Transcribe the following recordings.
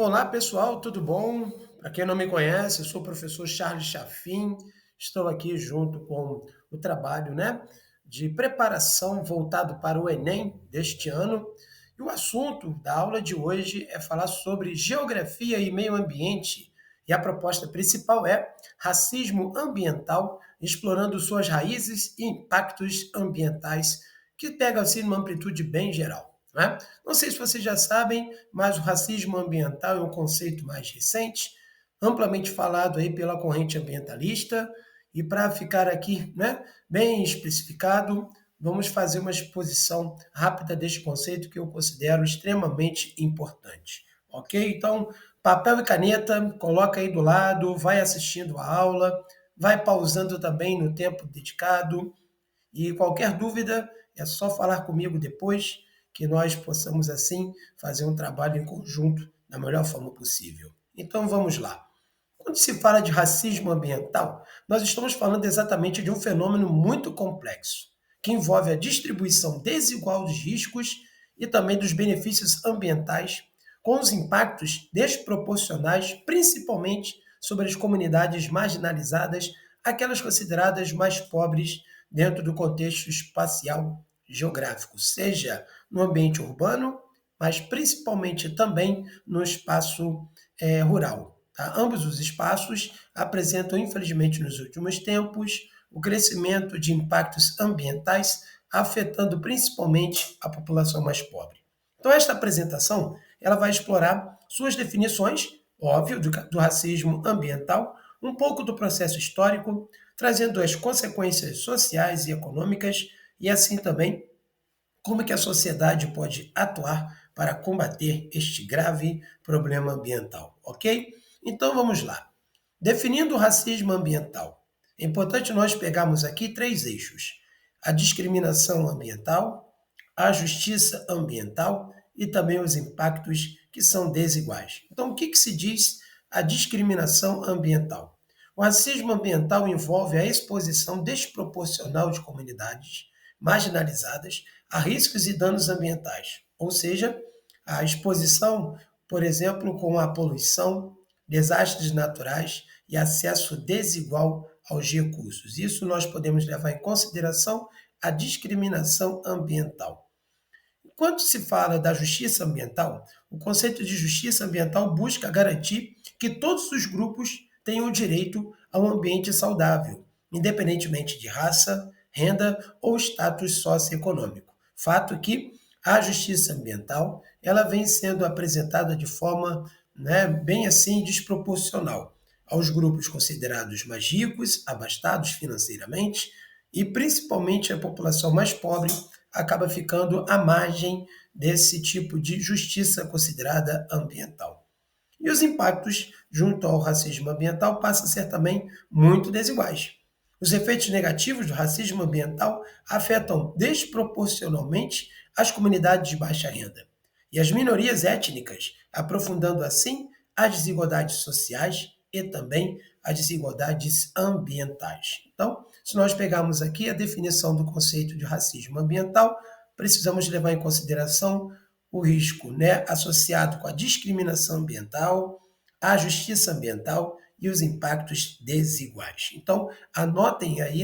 Olá pessoal, tudo bom? Para quem não me conhece, eu sou o professor Charles Chafim, estou aqui junto com o trabalho, de preparação voltado para o Enem deste ano. E o assunto da aula de hoje é falar sobre geografia e meio ambiente. E a proposta principal é racismo ambiental, explorando suas raízes e impactos ambientais, que pega assim numa amplitude bem geral, né? Não sei se vocês já sabem, mas o racismo ambiental é um conceito mais recente, amplamente falado aí pela corrente ambientalista, e para ficar aqui, bem especificado, vamos fazer uma exposição rápida deste conceito que eu considero extremamente importante, ok? Então, papel e caneta, coloca aí do lado, vai assistindo a aula, vai pausando também no tempo dedicado, e qualquer dúvida é só falar comigo depois, que nós possamos assim fazer um trabalho em conjunto da melhor forma possível. Então vamos lá. Quando se fala de racismo ambiental, nós estamos falando exatamente de um fenômeno muito complexo, que envolve a distribuição desigual dos riscos e também dos benefícios ambientais, com os impactos desproporcionais, principalmente sobre as comunidades marginalizadas, aquelas consideradas mais pobres dentro do contexto espacial geográfico, seja no ambiente urbano, mas principalmente também no espaço rural. Tá? Ambos os espaços apresentam, infelizmente, nos últimos tempos, o crescimento de impactos ambientais, afetando principalmente a população mais pobre. Então, esta apresentação ela vai explorar suas definições, óbvio, do racismo ambiental, um pouco do processo histórico, trazendo as consequências sociais e econômicas, e assim também como que a sociedade pode atuar para combater este grave problema ambiental, ok? Então vamos lá. Definindo o racismo ambiental, é importante nós pegarmos aqui três eixos: a discriminação ambiental, a justiça ambiental e também os impactos que são desiguais. Então, o que se diz a discriminação ambiental? O racismo ambiental envolve a exposição desproporcional de comunidades marginalizadas a riscos e danos ambientais, ou seja, a exposição, por exemplo, com a poluição, desastres naturais e acesso desigual aos recursos. Isso nós podemos levar em consideração a discriminação ambiental. Quando se fala da justiça ambiental, o conceito de justiça ambiental busca garantir que todos os grupos tenham direito a um ambiente saudável, independentemente de raça, renda ou status socioeconômico. Fato que a justiça ambiental ela vem sendo apresentada de forma bem assim desproporcional aos grupos considerados mais ricos, abastados financeiramente e principalmente a população mais pobre acaba ficando à margem desse tipo de justiça considerada ambiental. E os impactos junto ao racismo ambiental passam a ser também muito desiguais. Os efeitos negativos do racismo ambiental afetam desproporcionalmente as comunidades de baixa renda e as minorias étnicas, aprofundando assim as desigualdades sociais e também as desigualdades ambientais. Então, se nós pegarmos aqui a definição do conceito de racismo ambiental, precisamos levar em consideração o risco associado com a discriminação ambiental, a justiça ambiental e os impactos desiguais. Então, anotem aí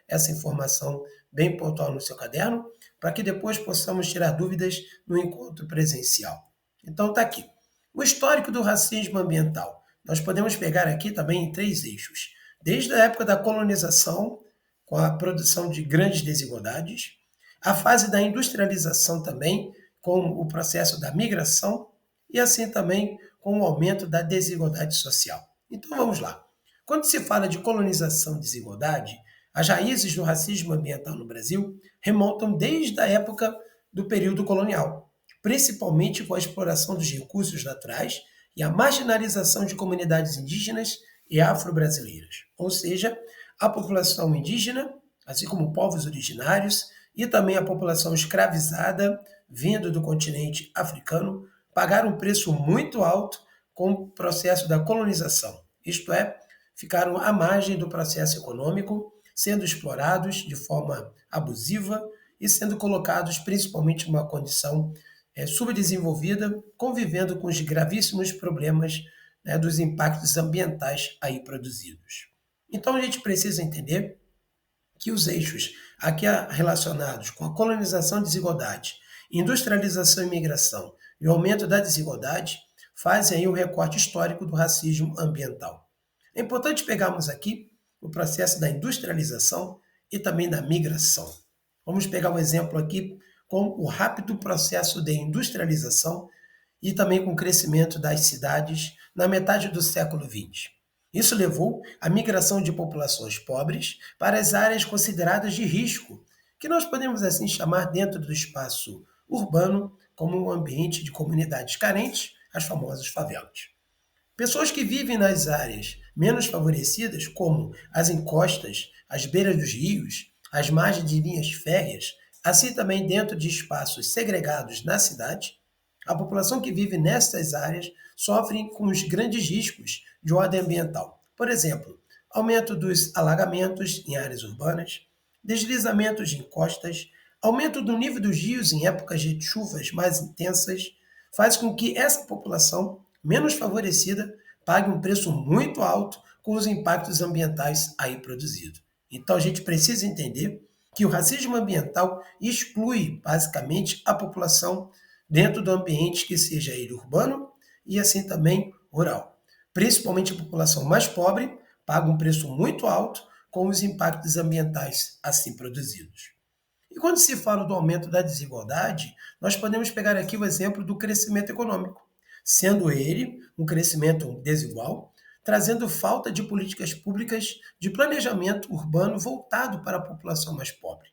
essa informação bem pontual no seu caderno, para que depois possamos tirar dúvidas no encontro presencial. Então, está aqui. O histórico do racismo ambiental. Nós podemos pegar aqui também em três eixos. Desde a época da colonização, com a produção de grandes desigualdades, a fase da industrialização também, com o processo da migração, e assim também com o aumento da desigualdade social. Então vamos lá. Quando se fala de colonização e desigualdade, as raízes do racismo ambiental no Brasil remontam desde a época do período colonial, principalmente com a exploração dos recursos naturais e a marginalização de comunidades indígenas e afro-brasileiras, ou seja, a população indígena, assim como povos originários, e também a população escravizada vindo do continente africano pagaram um preço muito alto com o processo da colonização, isto é, ficaram à margem do processo econômico, sendo explorados de forma abusiva e sendo colocados principalmente em uma condição subdesenvolvida, convivendo com os gravíssimos problemas, né, dos impactos ambientais aí produzidos. Então a gente precisa entender que os eixos aqui relacionados com a colonização e desigualdade, industrialização e migração e o aumento da desigualdade fazem aí o recorte histórico do racismo ambiental. É importante pegarmos aqui o processo da industrialização e também da migração. Vamos pegar um exemplo aqui com o rápido processo de industrialização e também com o crescimento das cidades na metade do século XX. Isso levou à migração de populações pobres para as áreas consideradas de risco, que nós podemos assim chamar dentro do espaço urbano como um ambiente de comunidades carentes, as famosas favelas. Pessoas que vivem nas áreas menos favorecidas, como as encostas, as beiras dos rios, as margens de linhas férreas, assim também dentro de espaços segregados na cidade, a população que vive nessas áreas sofre com os grandes riscos de ordem ambiental. Por exemplo, aumento dos alagamentos em áreas urbanas, deslizamentos de encostas, aumento do nível dos rios em épocas de chuvas mais intensas, faz com que essa população menos favorecida pague um preço muito alto com os impactos ambientais aí produzidos. Então a gente precisa entender que o racismo ambiental exclui basicamente a população dentro do ambiente que seja ele urbano e assim também rural. Principalmente a população mais pobre paga um preço muito alto com os impactos ambientais assim produzidos. E quando se fala do aumento da desigualdade, nós podemos pegar aqui o exemplo do crescimento econômico, sendo ele um crescimento desigual, trazendo falta de políticas públicas de planejamento urbano voltado para a população mais pobre.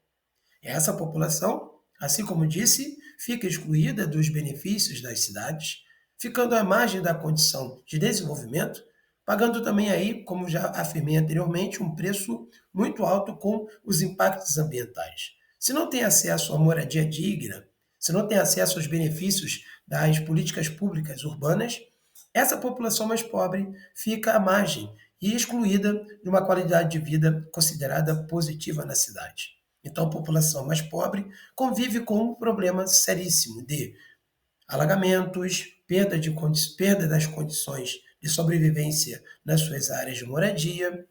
Essa população, assim como disse, fica excluída dos benefícios das cidades, ficando à margem da condição de desenvolvimento, pagando também aí, como já afirmei anteriormente, um preço muito alto com os impactos ambientais. Se não tem acesso à moradia digna, se não tem acesso aos benefícios das políticas públicas urbanas, essa população mais pobre fica à margem e excluída de uma qualidade de vida considerada positiva na cidade. Então, a população mais pobre convive com um problema seríssimo de alagamentos, perda das condições de sobrevivência nas suas áreas de moradia,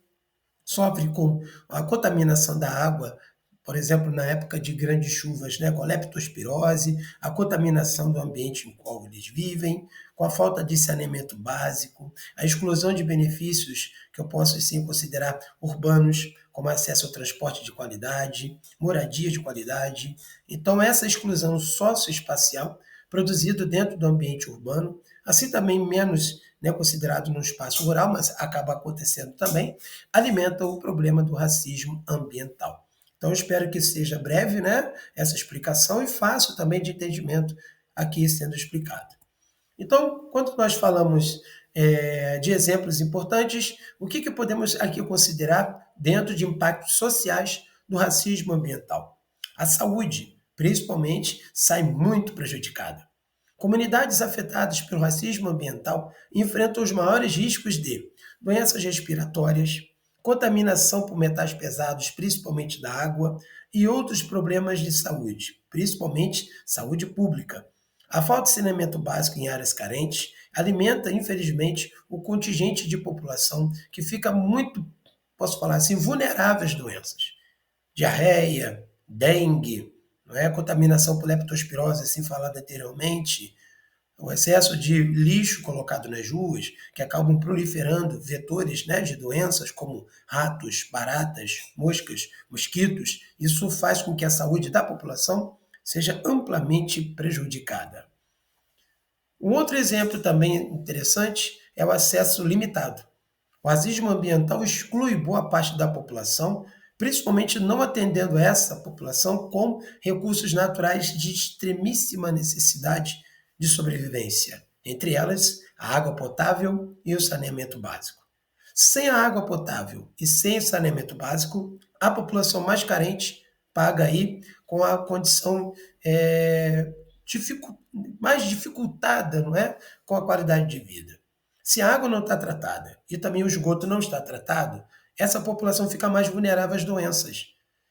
sofre com a contaminação da água, por exemplo, na época de grandes chuvas, né, com a leptospirose, a contaminação do ambiente em qual eles vivem, com a falta de saneamento básico, a exclusão de benefícios que eu posso sim considerar urbanos, como acesso ao transporte de qualidade, moradia de qualidade. Então, essa exclusão socioespacial produzida dentro do ambiente urbano, assim também menos, né, considerado no espaço rural, mas acaba acontecendo também, alimenta o problema do racismo ambiental. Então, eu espero que seja breve, né, essa explicação e fácil também de entendimento aqui sendo explicado. Então, quando nós falamos de exemplos importantes, o que podemos aqui considerar dentro de impactos sociais do racismo ambiental? A saúde, principalmente, sai muito prejudicada. Comunidades afetadas pelo racismo ambiental enfrentam os maiores riscos de doenças respiratórias, contaminação por metais pesados, principalmente da água, e outros problemas de saúde, principalmente saúde pública. A falta de saneamento básico em áreas carentes alimenta, infelizmente, o contingente de população que fica muito, posso falar assim, vulnerável às doenças. Diarreia, dengue, não é? Contaminação por leptospirose, assim falado anteriormente, o excesso de lixo colocado nas ruas, que acabam proliferando vetores, né, de doenças como ratos, baratas, moscas, mosquitos. Isso faz com que a saúde da população seja amplamente prejudicada. Um outro exemplo também interessante é o acesso limitado. O racismo ambiental exclui boa parte da população, principalmente não atendendo essa população com recursos naturais de extremíssima necessidade de sobrevivência, entre elas a água potável e o saneamento básico. Sem a água potável e sem o saneamento básico, a população mais carente paga aí com a condição mais dificultada, não é? Com a qualidade de vida. Se a água não está tratada e também o esgoto não está tratado, essa população fica mais vulnerável às doenças.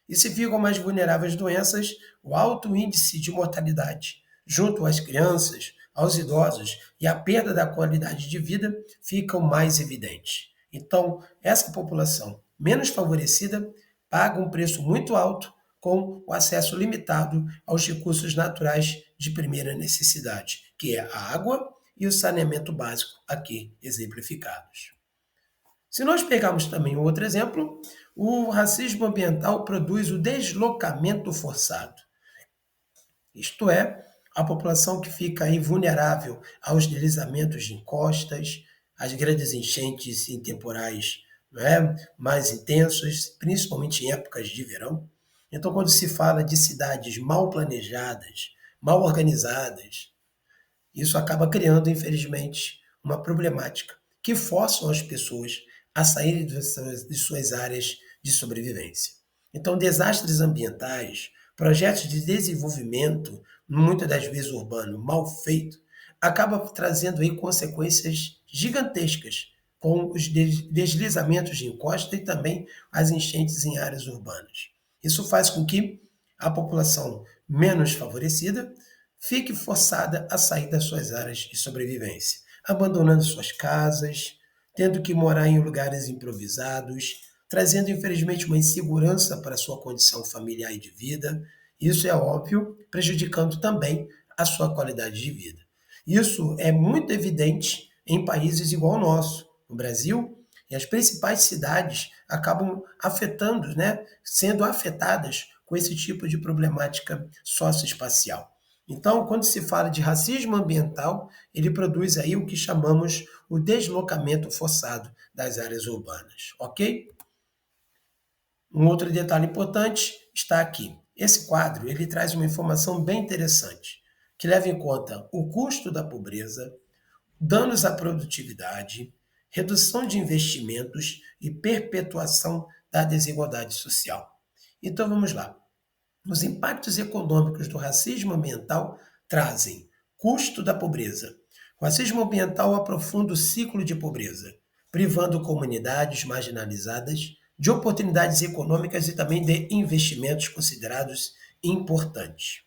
E se ficam mais vulneráveis às doenças, o alto índice de mortalidade, junto às crianças, aos idosos e a perda da qualidade de vida ficam mais evidentes. Então, essa população menos favorecida paga um preço muito alto com o acesso limitado aos recursos naturais de primeira necessidade, que é a água e o saneamento básico aqui exemplificados. Se nós pegarmos também um outro exemplo, o racismo ambiental produz o deslocamento forçado. Isto é, a população que fica aí vulnerável aos deslizamentos de encostas, às grandes enchentes em temporais, não é, mais intensos, principalmente em épocas de verão. Então, quando se fala de cidades mal planejadas, mal organizadas, isso acaba criando, infelizmente, uma problemática que forçam as pessoas a saírem de suas áreas de sobrevivência. Então, desastres ambientais, projetos de desenvolvimento, muitas das vezes urbano, mal feito, acaba trazendo aí consequências gigantescas com os deslizamentos de encosta e também as enchentes em áreas urbanas. Isso faz com que a população menos favorecida fique forçada a sair das suas áreas de sobrevivência, abandonando suas casas, tendo que morar em lugares improvisados, trazendo infelizmente uma insegurança para a sua condição familiar e de vida. Isso é óbvio, prejudicando também a sua qualidade de vida. Isso é muito evidente em países igual ao nosso, no Brasil, e as principais cidades acabam afetando, né, sendo afetadas com esse tipo de problemática socioespacial. Então, quando se fala de racismo ambiental, ele produz aí o que chamamos o deslocamento forçado das áreas urbanas, ok? Um outro detalhe importante está aqui. Esse quadro, ele traz uma informação bem interessante, que leva em conta o custo da pobreza, danos à produtividade, redução de investimentos e perpetuação da desigualdade social. Então vamos lá. Os impactos econômicos do racismo ambiental trazem custo da pobreza. O racismo ambiental aprofunda o ciclo de pobreza, privando comunidades marginalizadas de oportunidades econômicas e também de investimentos considerados importantes.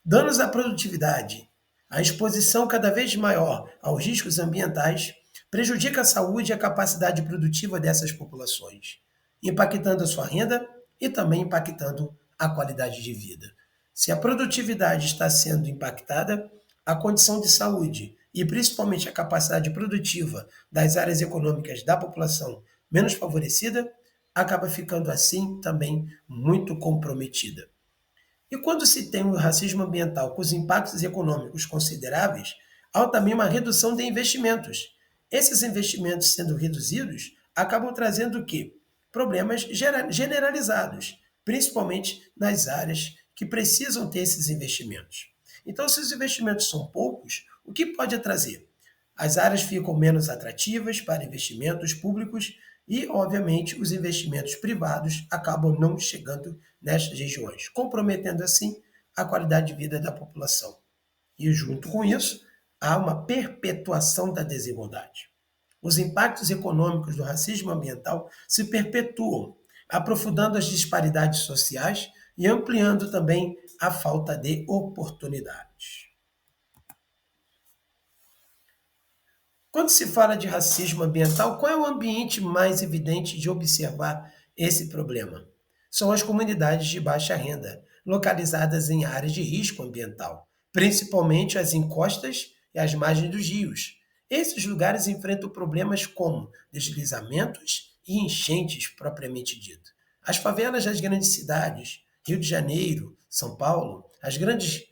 Danos à produtividade. A exposição cada vez maior aos riscos ambientais prejudica a saúde e a capacidade produtiva dessas populações, impactando a sua renda e também impactando a qualidade de vida. Se a produtividade está sendo impactada, a condição de saúde e principalmente a capacidade produtiva das áreas econômicas da população menos favorecida acaba ficando assim também muito comprometida. E quando se tem o racismo ambiental com os impactos econômicos consideráveis, há também uma redução de investimentos. Esses investimentos sendo reduzidos acabam trazendo o quê? Problemas generalizados, principalmente nas áreas que precisam ter esses investimentos. Então, se os investimentos são poucos, o que pode trazer? As áreas ficam menos atrativas para investimentos públicos e, obviamente, os investimentos privados acabam não chegando nestas regiões, comprometendo assim a qualidade de vida da população. E, junto com isso, há uma perpetuação da desigualdade. Os impactos econômicos do racismo ambiental se perpetuam, aprofundando as disparidades sociais e ampliando também a falta de oportunidades. Quando se fala de racismo ambiental, qual é o ambiente mais evidente de observar esse problema? São as comunidades de baixa renda, localizadas em áreas de risco ambiental, principalmente as encostas e as margens dos rios. Esses lugares enfrentam problemas como deslizamentos e enchentes propriamente dito. As favelas das grandes cidades, Rio de Janeiro, São Paulo, as grandes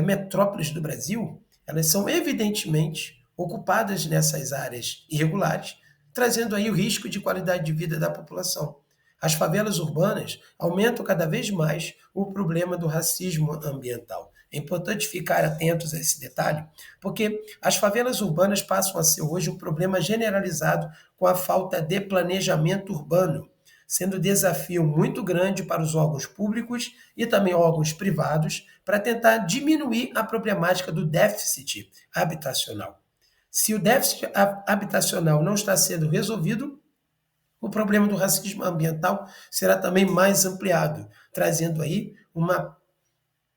metrópoles do Brasil, elas são evidentemente ocupadas nessas áreas irregulares, trazendo aí o risco de qualidade de vida da população. As favelas urbanas aumentam cada vez mais o problema do racismo ambiental. É importante ficar atentos a esse detalhe, porque as favelas urbanas passam a ser hoje um problema generalizado com a falta de planejamento urbano, sendo um desafio muito grande para os órgãos públicos e também órgãos privados para tentar diminuir a problemática do déficit habitacional. Se o déficit habitacional não está sendo resolvido, o problema do racismo ambiental será também mais ampliado, trazendo aí uma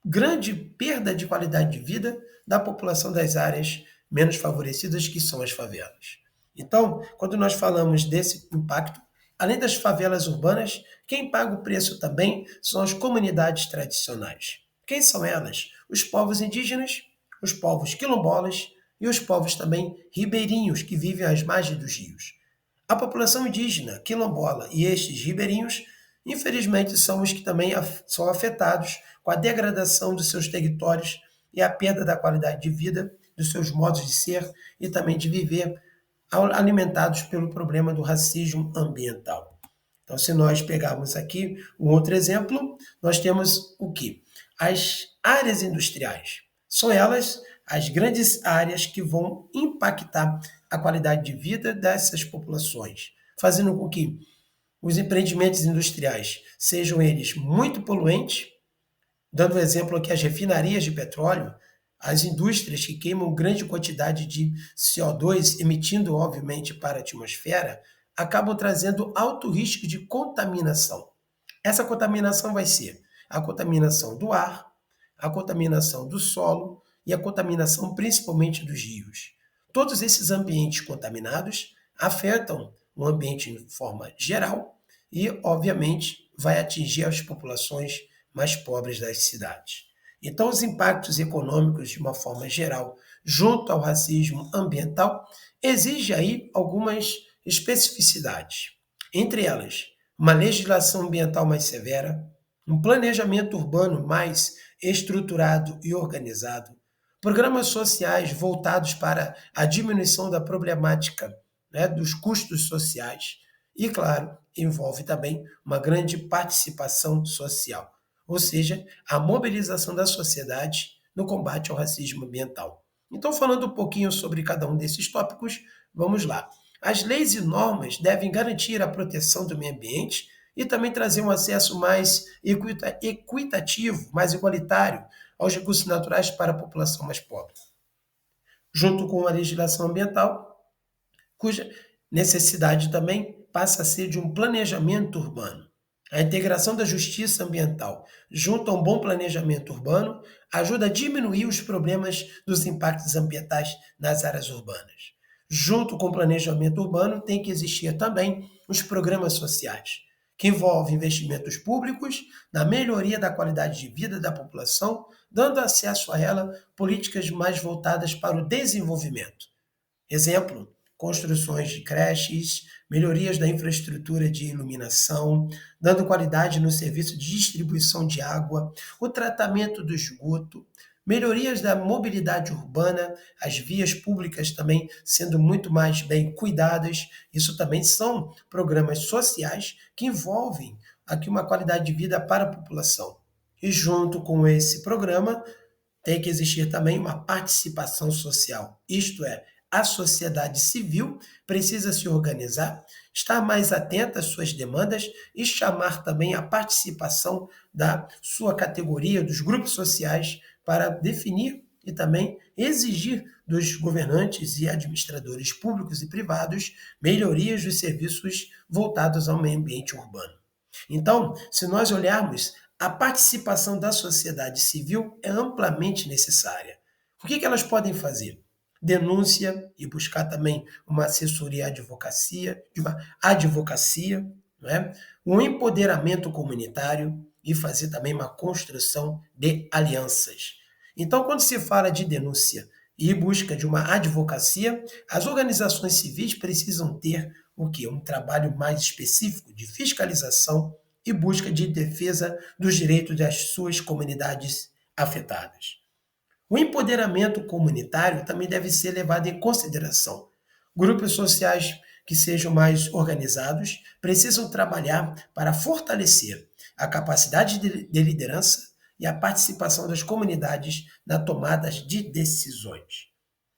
grande perda de qualidade de vida da população das áreas menos favorecidas, que são as favelas. Então, quando nós falamos desse impacto, além das favelas urbanas, quem paga o preço também são as comunidades tradicionais. Quem são elas? Os povos indígenas, os povos quilombolas e os povos também ribeirinhos que vivem às margens dos rios. A população indígena, quilombola e estes ribeirinhos, infelizmente, são os que também são afetados com a degradação dos seus territórios e a perda da qualidade de vida, dos seus modos de ser e também de viver, alimentados pelo problema do racismo ambiental. Então, se nós pegarmos aqui um outro exemplo, nós temos o quê? As áreas industriais. São elas as grandes áreas que vão impactar a qualidade de vida dessas populações, fazendo com que os empreendimentos industriais sejam eles muito poluentes, dando exemplo aqui as refinarias de petróleo, as indústrias que queimam grande quantidade de CO2, emitindo, obviamente, para a atmosfera, acabam trazendo alto risco de contaminação. Essa contaminação vai ser a contaminação do ar, a contaminação do solo e a contaminação principalmente dos rios. Todos esses ambientes contaminados afetam o ambiente de forma geral e, obviamente, vai atingir as populações mais pobres das cidades. Então, os impactos econômicos, de uma forma geral, junto ao racismo ambiental, exigem aí algumas especificidades. Entre elas, uma legislação ambiental mais severa, um planejamento urbano mais estruturado e organizado, programas sociais voltados para a diminuição da problemática, né, dos custos sociais e, claro, envolve também uma grande participação social, ou seja, a mobilização da sociedade no combate ao racismo ambiental. Então, falando um pouquinho sobre cada um desses tópicos, vamos lá. As leis e normas devem garantir a proteção do meio ambiente e também trazer um acesso mais equitativo, mais igualitário aos recursos naturais para a população mais pobre. Junto com a legislação ambiental, cuja necessidade também passa a ser de um planejamento urbano. A integração da justiça ambiental junto a um bom planejamento urbano ajuda a diminuir os problemas dos impactos ambientais nas áreas urbanas. Junto com o planejamento urbano, tem que existir também os programas sociais, que envolvem investimentos públicos na melhoria da qualidade de vida da população, dando acesso a ela políticas mais voltadas para o desenvolvimento. Exemplo, construções de creches, melhorias da infraestrutura de iluminação, dando qualidade no serviço de distribuição de água, o tratamento do esgoto, melhorias da mobilidade urbana, as vias públicas também sendo muito mais bem cuidadas. Isso também são programas sociais que envolvem aqui uma qualidade de vida para a população. E junto com esse programa, tem que existir também uma participação social, isto é, a sociedade civil precisa se organizar, estar mais atenta às suas demandas e chamar também a participação da sua categoria, dos grupos sociais, para definir e também exigir dos governantes e administradores públicos e privados melhorias dos serviços voltados ao meio ambiente urbano. Então, se nós olharmos, a participação da sociedade civil é amplamente necessária. O que elas podem fazer? Denúncia e buscar também uma assessoria advocacia, de uma advocacia, não é? Um empoderamento comunitário e fazer também uma construção de alianças. Então, quando se fala de denúncia e busca de uma advocacia, as organizações civis precisam ter o quê? Um trabalho mais específico de fiscalização e busca de defesa dos direitos das suas comunidades afetadas. O empoderamento comunitário também deve ser levado em consideração. Grupos sociais que sejam mais organizados precisam trabalhar para fortalecer a capacidade de liderança e a participação das comunidades na tomada de decisões.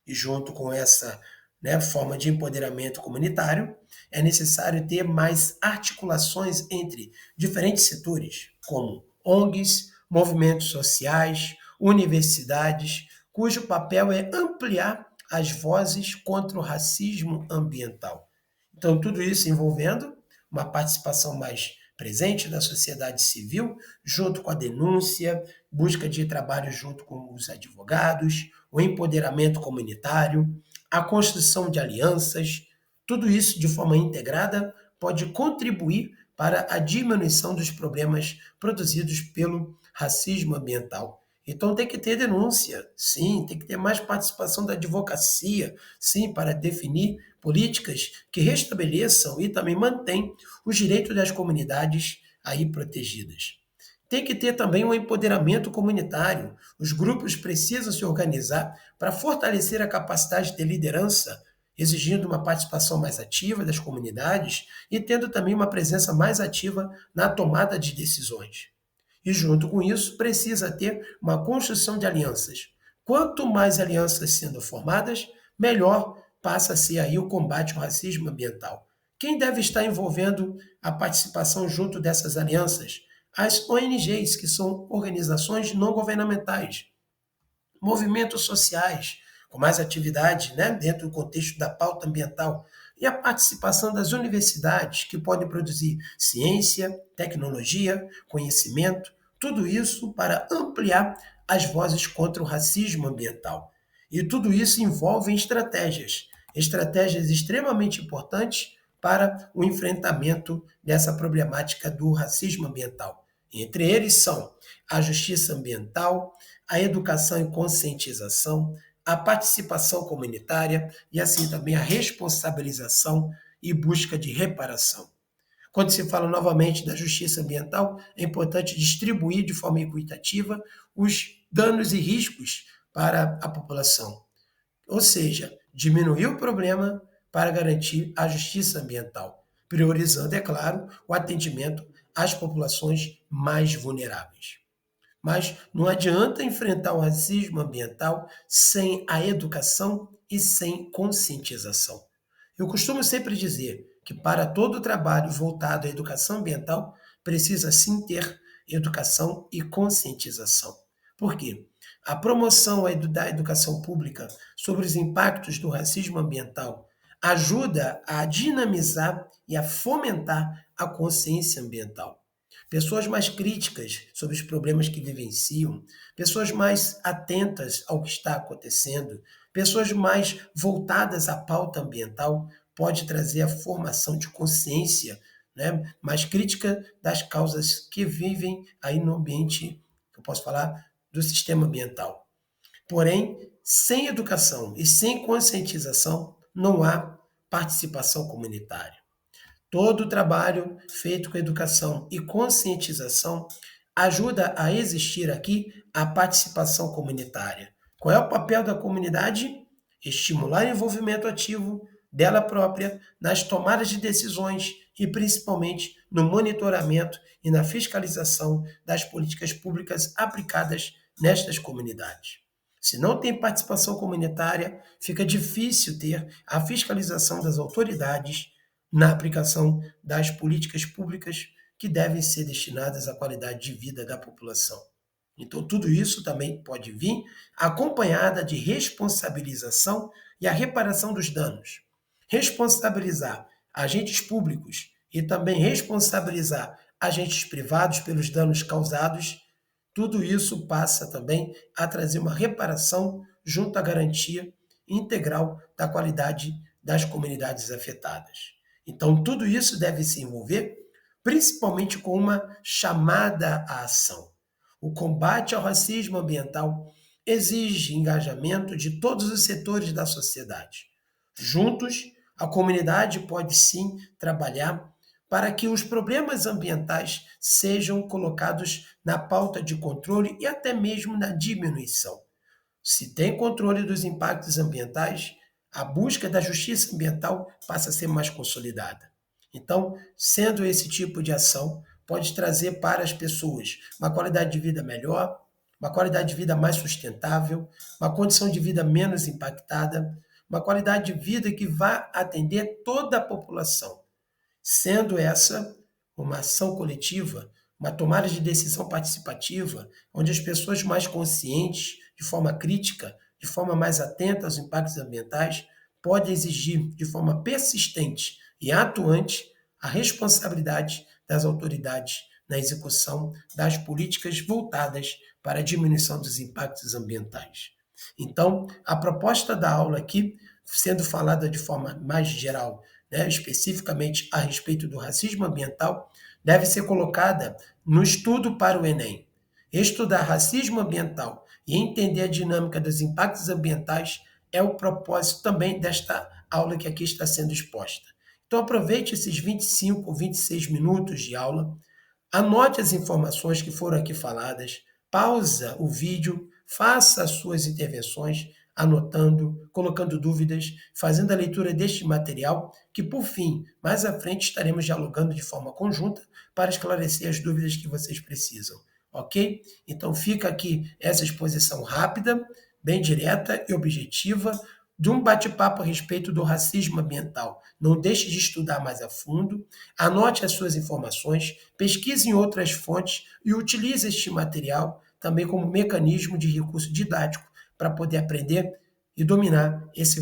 E junto com essa, né, forma de empoderamento comunitário, é necessário ter mais articulações entre diferentes setores, como ONGs, movimentos sociais, universidades, cujo papel é ampliar as vozes contra o racismo ambiental. Então, tudo isso envolvendo uma participação mais presente da sociedade civil, junto com a denúncia, busca de trabalho junto com os advogados, o empoderamento comunitário, a construção de alianças, tudo isso de forma integrada pode contribuir para a diminuição dos problemas produzidos pelo racismo ambiental. Então tem que ter denúncia, sim, tem que ter mais participação da advocacia, sim, para definir políticas que restabeleçam e também mantêm os direitos das comunidades aí protegidas. Tem que ter também um empoderamento comunitário. Os grupos precisam se organizar para fortalecer a capacidade de liderança, exigindo uma participação mais ativa das comunidades e tendo também uma presença mais ativa na tomada de decisões. E junto com isso, precisa ter uma construção de alianças. Quanto mais alianças sendo formadas, melhor passa a ser aí o combate ao racismo ambiental. Quem deve estar envolvendo a participação junto dessas alianças? As ONGs, que são organizações não governamentais, movimentos sociais, com mais atividade, né, dentro do contexto da pauta ambiental, e a participação das universidades, que podem produzir ciência, tecnologia, conhecimento, tudo isso para ampliar as vozes contra o racismo ambiental. E tudo isso envolve estratégias extremamente importantes para o enfrentamento dessa problemática do racismo ambiental. Entre eles são a justiça ambiental, a educação e conscientização, a participação comunitária e assim também a responsabilização e busca de reparação. Quando se fala novamente da justiça ambiental, é importante distribuir de forma equitativa os danos e riscos para a população. Ou seja, diminuir o problema para garantir a justiça ambiental, priorizando, é claro, o atendimento às populações mais vulneráveis. Mas não adianta enfrentar o racismo ambiental sem a educação e sem conscientização. Eu costumo sempre dizer que para todo trabalho voltado à educação ambiental, precisa sim ter educação e conscientização. Por quê? A promoção da educação pública sobre os impactos do racismo ambiental ajuda a dinamizar e a fomentar a consciência ambiental. Pessoas mais críticas sobre os problemas que vivenciam, pessoas mais atentas ao que está acontecendo, pessoas mais voltadas à pauta ambiental, pode trazer a formação de consciência, né, mais crítica das causas que vivem aí no ambiente, que eu posso falar, do sistema ambiental. Porém, sem educação e sem conscientização, não há participação comunitária. Todo o trabalho feito com educação e conscientização ajuda a existir aqui a participação comunitária. Qual é o papel da comunidade? Estimular o envolvimento ativo dela própria nas tomadas de decisões e principalmente no monitoramento e na fiscalização das políticas públicas aplicadas nestas comunidades. Se não tem participação comunitária, fica difícil ter a fiscalização das autoridades na aplicação das políticas públicas que devem ser destinadas à qualidade de vida da população. Então, tudo isso também pode vir acompanhada de responsabilização e a reparação dos danos. Responsabilizar agentes públicos e também responsabilizar agentes privados pelos danos causados, tudo isso passa também a trazer uma reparação junto à garantia integral da qualidade das comunidades afetadas. Então, tudo isso deve se envolver principalmente com uma chamada à ação. O combate ao racismo ambiental exige engajamento de todos os setores da sociedade. Juntos, a comunidade pode sim trabalhar para que os problemas ambientais sejam colocados na pauta de controle e até mesmo na diminuição. Se tem controle dos impactos ambientais, a busca da justiça ambiental passa a ser mais consolidada. Então, sendo esse tipo de ação, pode trazer para as pessoas uma qualidade de vida melhor, uma qualidade de vida mais sustentável, uma condição de vida menos impactada, uma qualidade de vida que vá atender toda a população, sendo essa uma ação coletiva, uma tomada de decisão participativa, onde as pessoas mais conscientes, de forma crítica, de forma mais atenta aos impactos ambientais, podem exigir de forma persistente e atuante a responsabilidade das autoridades na execução das políticas voltadas para a diminuição dos impactos ambientais. Então, a proposta da aula aqui, sendo falada de forma mais geral, né, especificamente a respeito do racismo ambiental, deve ser colocada no estudo para o Enem. Estudar racismo ambiental e entender a dinâmica dos impactos ambientais é o propósito também desta aula que aqui está sendo exposta. Então, aproveite esses 25 ou 26 minutos de aula, anote as informações que foram aqui faladas, pausa o vídeo, faça as suas intervenções, anotando, colocando dúvidas, fazendo a leitura deste material, que por fim, mais à frente estaremos dialogando de forma conjunta para esclarecer as dúvidas que vocês precisam, ok? Então fica aqui essa exposição rápida, bem direta e objetiva, de um bate-papo a respeito do racismo ambiental. Não deixe de estudar mais a fundo, anote as suas informações, pesquise em outras fontes e utilize este material também como mecanismo de recurso didático para poder aprender e dominar esse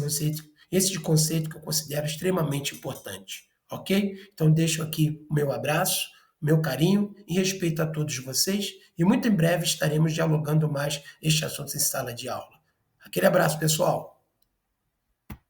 conceito que eu considero extremamente importante, ok? Então deixo aqui o meu abraço, meu carinho e respeito a todos vocês e muito em breve estaremos dialogando mais este assunto em sala de aula. Aquele abraço, pessoal!